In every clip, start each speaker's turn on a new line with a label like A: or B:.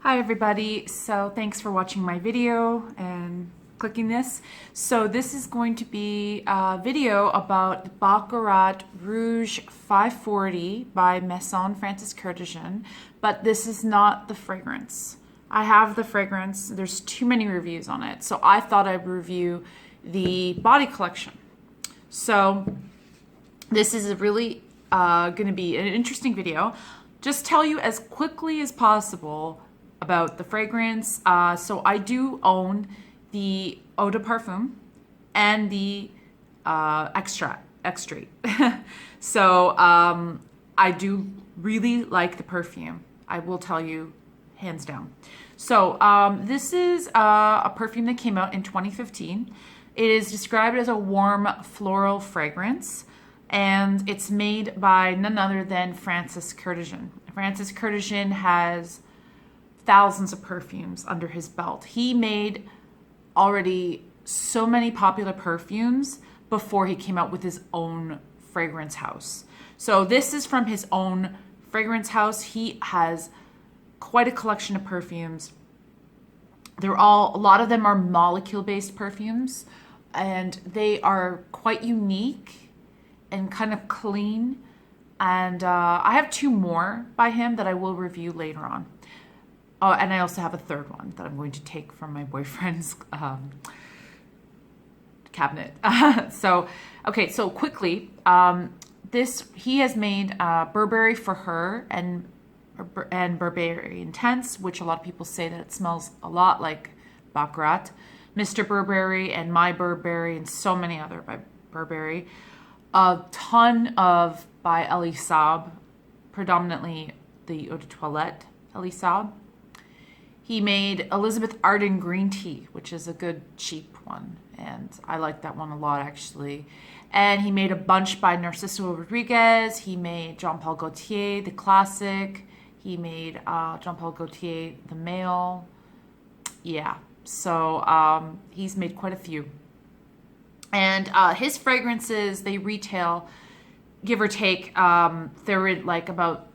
A: Hi everybody, so thanks for watching my video and clicking this. So this is going to be a video about Baccarat Rouge 540 by Maison Francis Kurkdjian, but this is not the fragrance. I have the fragrance, there's too many reviews on it, so I thought I'd review the body collection. So this is a really going to be an interesting video. Just tell you as quickly as possible about the fragrance. So I do own the Eau de Parfum and the Extrait. So I do really like the perfume. I will tell you hands down. So this is a perfume that came out in 2015. It is described as a warm floral fragrance, and it's made by none other than Francis Kurkdjian. Francis Kurkdjian has thousands of perfumes under his belt. He made already so many popular perfumes before he came out with his own fragrance house. So this is from his own fragrance house. He has quite a collection of perfumes. A lot of them are molecule-based perfumes, and they are quite unique and kind of clean. And I have two more by him that I will review later on. Oh, and I also have a third one that I'm going to take from my boyfriend's cabinet. So quickly, he has made Burberry For Her and Burberry Intense, which a lot of people say that it smells a lot like Baccarat, Mr. Burberry and My Burberry, and so many other by Burberry. A ton of by Elie Saab, predominantly the Eau de Toilette Elie Saab. He made Elizabeth Arden Green Tea, which is a good cheap one, and I like that one a lot actually. And he made a bunch by Narciso Rodriguez. He made Jean Paul Gaultier, the classic. He made Jean Paul Gaultier, the male. Yeah, so he's made quite a few. And his fragrances, they retail, give or take, they're in like about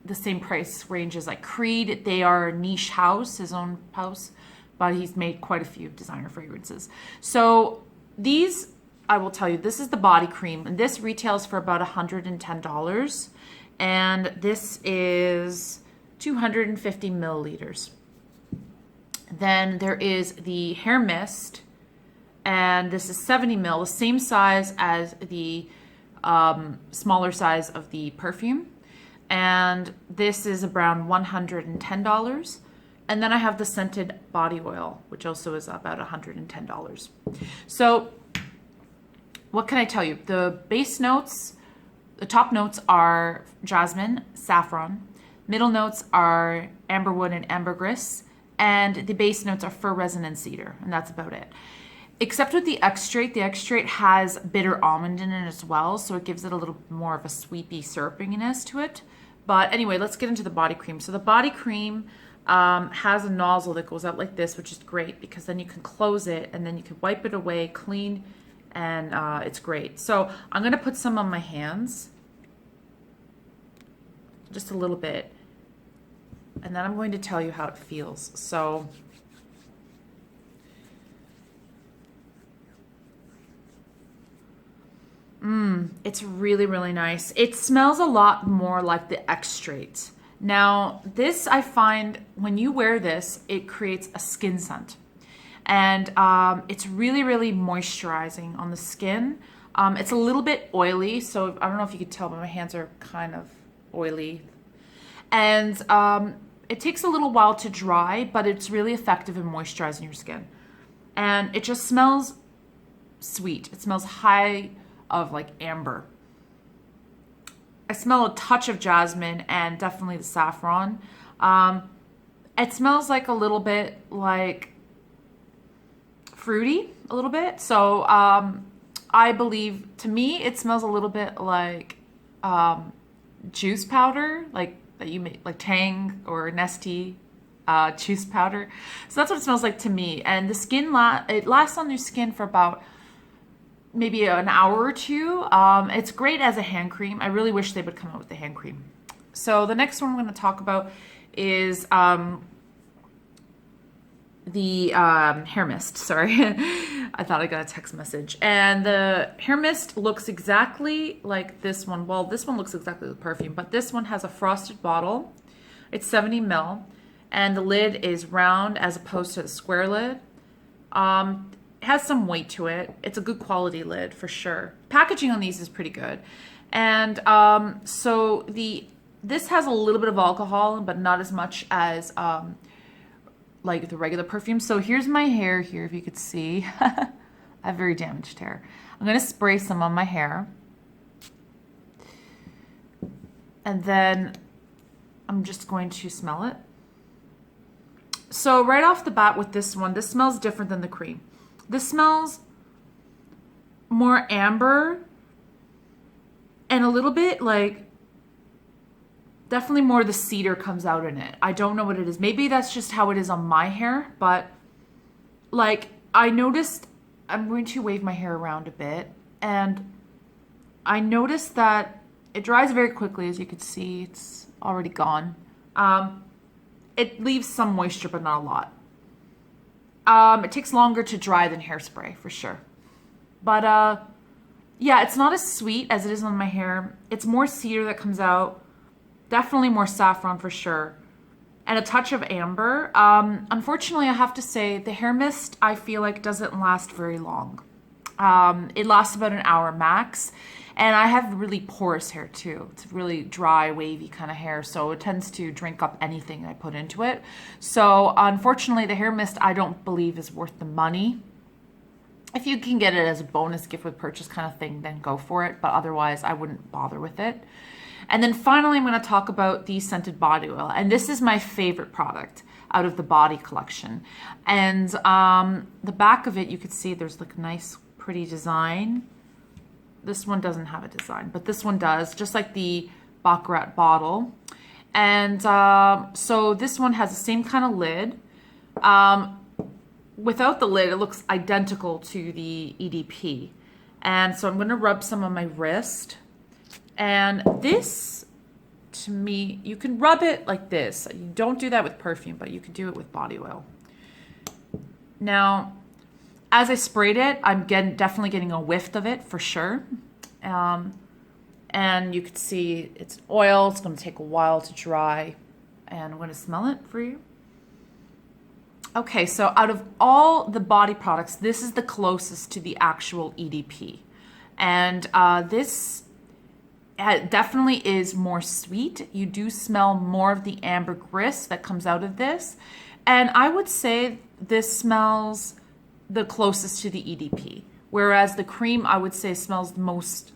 A: the same price range as like Creed. They are a niche house, his own house, but he's made quite a few designer fragrances. So these, I will tell you, this is the body cream, and this retails for about $110, and this is 250 milliliters. Then there is the hair mist, and this is 70 ml, the same size as the smaller size of the perfume. And this is around $110. And then I have the scented body oil, which also is about $110. So what can I tell you? The base notes, the top notes are jasmine, saffron. Middle notes are amberwood and ambergris. And the base notes are fir resin and cedar. And that's about it. Except with the Extrait has bitter almond in it as well. So it gives it a little more of a sweepy syrupiness to it. But anyway, let's get into the body cream. So the body cream has a nozzle that goes out like this, which is great because then you can close it and then you can wipe it away clean, and it's great. So I'm going to put some on my hands, just a little bit, and then I'm going to tell you how it feels. So it's really, really nice. It smells a lot more like the Extrait. Now, this I find when you wear this, it creates a skin scent. And it's really, really moisturizing on the skin. It's a little bit oily, so I don't know if you could tell, but my hands are kind of oily. And it takes a little while to dry, but it's really effective in moisturizing your skin. And it just smells sweet. It smells high of like amber. I smell a touch of jasmine and definitely the saffron. It smells like a little bit like fruity, a little bit. So I believe, to me, it smells a little bit like juice powder, like that you make, like Tang or Nestea juice powder. So that's what it smells like to me. And the skin, it lasts on your skin for about maybe an hour or two. It's great as a hand cream. I really wish they would come out with the hand cream. So the next one I'm going to talk about is hair mist, sorry. I thought I got a text message. And the hair mist looks exactly like this one. Well, this one looks exactly like perfume, but this one has a frosted bottle. It's 70 ml, and the lid is round as opposed to the square lid. It has some weight to it. It's a good quality lid for sure. Packaging on these is pretty good. And so this has a little bit of alcohol, but not as much as like the regular perfume. So here's my hair here, if you could see. I have very damaged hair. I'm gonna spray some on my hair. And then I'm just going to smell it. So right off the bat with this one, this smells different than the cream. This smells more amber and a little bit like, definitely more of the cedar comes out in it. I don't know what it is. Maybe that's just how it is on my hair, but like I noticed, I'm going to wave my hair around a bit, and I noticed that it dries very quickly. As you can see, it's already gone. It leaves some moisture, but not a lot. It takes longer to dry than hairspray for sure. But yeah, it's not as sweet as it is on my hair. It's more cedar that comes out. Definitely more saffron for sure. And a touch of amber. Unfortunately, I have to say the hair mist, I feel like doesn't last very long. It lasts about an hour max. And I have really porous hair too. It's really dry, wavy kind of hair. So it tends to drink up anything I put into it. So unfortunately, the hair mist I don't believe is worth the money. If you can get it as a bonus gift with purchase kind of thing, then go for it. But otherwise, I wouldn't bother with it. And then finally, I'm going to talk about the scented body oil. And this is my favorite product out of the body collection. And the back of it, you could see there's like a nice, pretty design. This one doesn't have a design, but this one does, just like the Baccarat bottle. And so this one has the same kind of lid. Without the lid, it looks identical to the EDP. And so I'm going to rub some on my wrist. And this, to me, you can rub it like this. You don't do that with perfume, but you can do it with body oil. Now, as I sprayed it, I'm definitely getting a whiff of it for sure. And you can see it's oil. It's going to take a while to dry. And I'm going to smell it for you. Okay, so out of all the body products, this is the closest to the actual EDP. And this definitely is more sweet. You do smell more of the ambergris that comes out of this. And I would say this smells the closest to the EDP. Whereas the cream, I would say, smells the most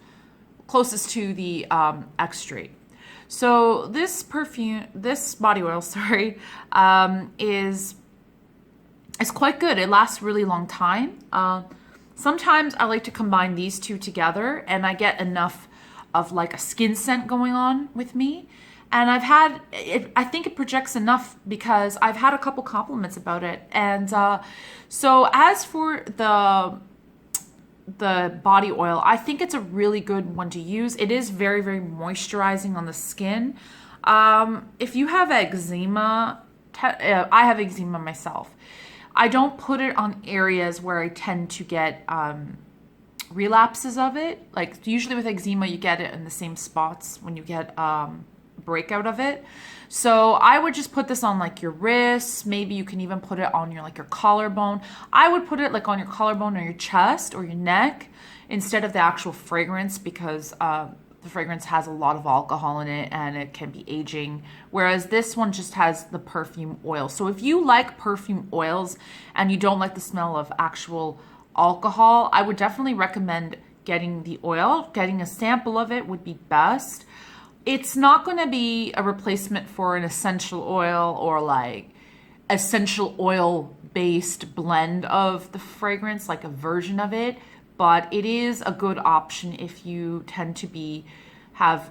A: closest to the Extrait. So this body oil, sorry, is quite good. It lasts a really long time. Sometimes I like to combine these two together and I get enough of like a skin scent going on with me. And I've had it, I think it projects enough because I've had a couple compliments about it. And so as for the body oil, I think it's a really good one to use. It is very, very moisturizing on the skin. If you have eczema, I have eczema myself. I don't put it on areas where I tend to get relapses of it. Like usually with eczema, you get it in the same spots when you get breakout of it. So I would just put this on like your wrists. Maybe you can even put it on your like your collarbone. I would put it like on your collarbone or your chest or your neck instead of the actual fragrance because the fragrance has a lot of alcohol in it and it can be aging, whereas this one just has the perfume oil. So if you like perfume oils and you don't like the smell of actual alcohol, I would definitely recommend getting the oil. Getting a sample of it would be best. It's not going to be a replacement for an essential oil or like essential oil based blend of the fragrance, like a version of it, but it is a good option if you tend to have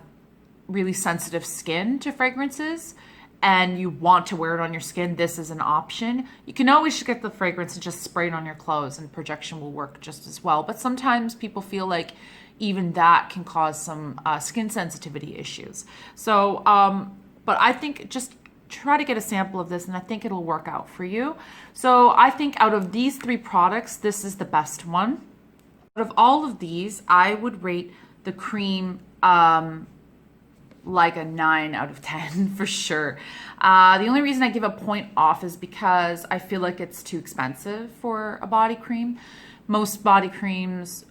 A: really sensitive skin to fragrances and you want to wear it on your skin. This is an option. You can always get the fragrance and just spray it on your clothes and projection will work just as well. But sometimes people feel like even that can cause some skin sensitivity issues. So, but I think just try to get a sample of this, and I think it'll work out for you. So I think out of these 3 products, this is the best one. Out of all of these, I would rate the cream like a 9 out of 10 for sure. The only reason I give a point off is because I feel like it's too expensive for a body cream. Most body creams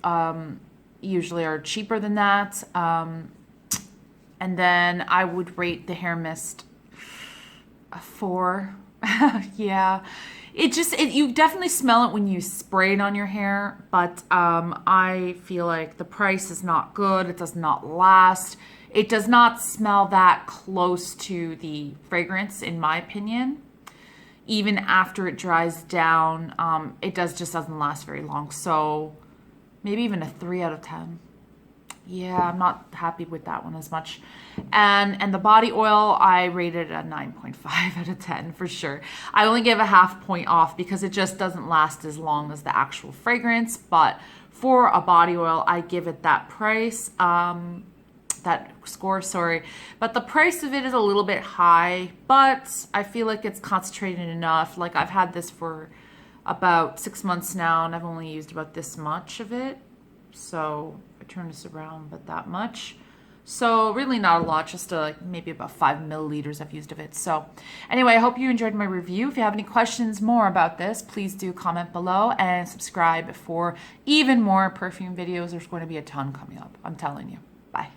A: usually are cheaper than that. And then I would rate the hair mist a 4. Yeah. You definitely smell it when you spray it on your hair, but I feel like the price is not good. It does not last. It does not smell that close to the fragrance, in my opinion. Even after it dries down, it just doesn't last very long. So maybe even a 3 out of 10. Yeah, I'm not happy with that one as much. And the body oil, I rated a 9.5 out of 10 for sure. I only give a half point off because it just doesn't last as long as the actual fragrance. But for a body oil, I give it that price, that score, sorry. But the price of it is a little bit high, but I feel like it's concentrated enough. Like I've had this for about 6 months now, and I've only used about this much of it. So I turn this around, but that much. So really not a lot, just maybe about 5 milliliters I've used of it. So anyway, I hope you enjoyed my review. If you have any questions more about this, please do comment below and subscribe for even more perfume videos. There's going to be a ton coming up, I'm telling you. Bye.